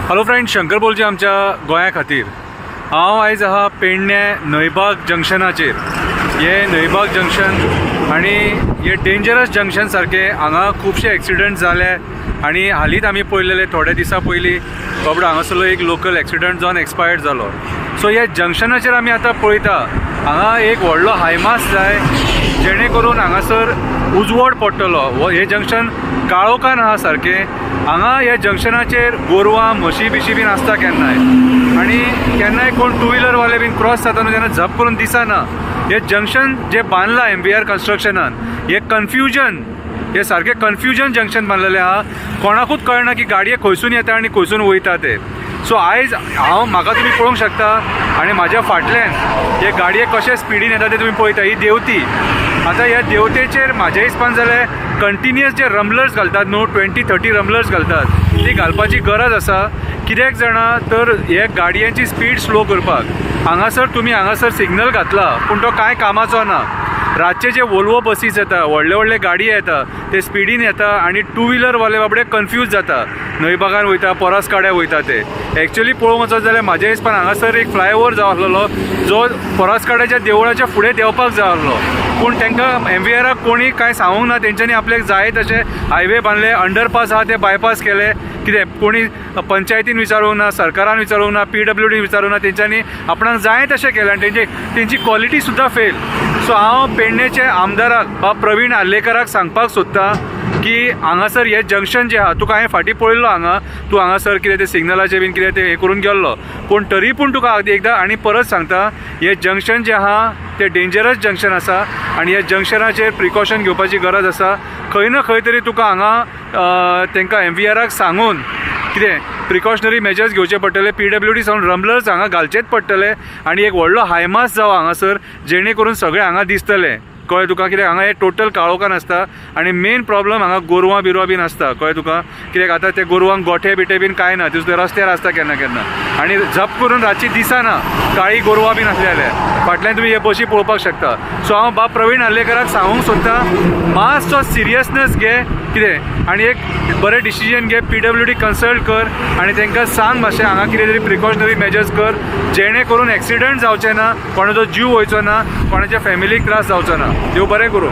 Hello friends, Shankar बोलचे आमच्या गोंया खातीर। हांव आयज आहा पेडणे नयबाग जंक्शनाचेर। हे नयबाग जंक्शन आनी हे डेंजरस जंक्शन सारके हांगा खुबशे एक्सिडंट जाले आनी हालींच आमी पळयलेले थोडे दिसा पयलीं बाबडो हांगासरलो एक लोकल एक्सिडंट जावन एक्सपायर्ड जालो। सो ह्या जंक्शनाचेर आमी आतां पळयता हांगा एक व्हडलो हायमास जाय जेणे करून हांगासर उजवाड पडटलो। हे जंक्शन काळोखान आहा सारकें। हांगा ह्या जंक्शनाचेर गोरवां म्हशी बिशी बीन आसता केन्नाय, आनी केन्नाय कोण टू व्हिलरवाले बीन क्रॉस जाताना जेन्ना झप करून दिसना। हे जंक्शन जे बांदलां MVR कन्स्ट्रक्शनान हे कन्फ्युजन, हे सारखे कन्फ्युजन जंक्शन बांदलेलें आहा। कोणाकूच कळना की गाडये खंयसून येता आनी खंयसून वयता ते। सो आयज म्हाका तुमी पळोवंक शकता आनी म्हाज्या फाटल्यान हे गाडये कशे स्पिडीन येता ते तुमी पळयता। ही देंवती आतां ह्या देंवतेचेर म्हाज्या हिसपान जाल्यार कंटिन्युअस जे रम्बलर्स घालतात न्हू, 20-30 रम्बलर्स घालतात, ती घालपाची गरज आसा। कित्याक जाणा तर हे गाडयांची स्पीड स्लो करपाक हांगासर तुमी हांगासर सिग्नल घातला पूण तो कांय कामाचो ना। रातचे जे वोल्वो बसीस येता, व्हडले व्हडले गाडये येता, ते स्पिडीन येता आनी टू व्हिलरवाले बाबडे कन्फ्यूज जाता, नयबागान वयता परस काड्या वयता ते। एक्चुअली पळोवंक वचत जाल्यार म्हाज्या हिसपान हांगासर एक फ्लायओवर जावं आसलेलो जो परस काड्याच्या देवळाच्या फुडें देंवपाक जाय आसलो, पूण तांकां MVRाक कोणी कांय सांगूंक ना। तेंच्यांनी आपल्याक जाय तशे हायवे बांदले, अंडरपास आहा ते बायपास केले। कितें कोणी पंचायतीन विचारूंक ना, सरकारान विचारूंक ना, PWDन विचारूंक ना, तेंच्यांनी आपणाक जाय तशें केलें आनी तेंची क्वॉलिटी सुद्दां फेल। सो हांव पेडणेचे आमदाराक प्रवीण आर्लेकराक सांगपाक सोदतां की हांगासर हे जंक्शन जे आहा, तुका हांवें फाटीं पळयल्लो हांगा, तूं हांगासर कितें ते सिग्नलाचें बीन कितें ते हे करून गेल्लो, पूण तरी पूण तुका एकदां आनी परत सांगता, हे जंक्शन जे आहा ते डेंजरस जंक्शन आसा आनी ह्या जंक्शनाचेर प्रिकॉशन घेवपाची गरज आसा। खंय ना खंय तरी तुका हांगा तांकां MVRाक सांगून कितें प्रिकॉशनरी मेजर्स घेवचे पडटले। PWD सावन रम्बलर्स हांगा घालचेच पडटले आनी एक व्हडलो हायमास जावं हांगासर जेणे करून सगळें हांगा दिसतलें। कळ्ळें तुका, कित्याक हांगा हे टोटल काळोखान आसता आनी मेन प्रॉब्लम हांगा गोरवां बिरवां बीन आसता। कळ्ळें तुका, कित्याक आतां ते गोरवांक गोठे बिठे बीन कांय ना, ते सुद्दां रस्त्यार आसता केन्ना केन्ना आनी झप करून रातची दिसना, काळी गोरवां बीन आसलेले फाटल्यान तुमी हे बशी पळोवपाक शकता। सो हांव प्रवीण आर्लेकराक सांगूंक सोदतां, मातसो सिरियसनेस घे कितें आनी एक बरें डिसिजन घे। PWD कन्सल्ट कर आनी तांकां सांग मातशें हांगा कितें तरी प्रिकॉशनरी मेजर्स कर जेणे करून एक्सिडंट जावचे ना, कोणाचो जीव वयचो ना, कोणाच्या फॅमिलीक त्रास जावचो ना। देव बरें करूं।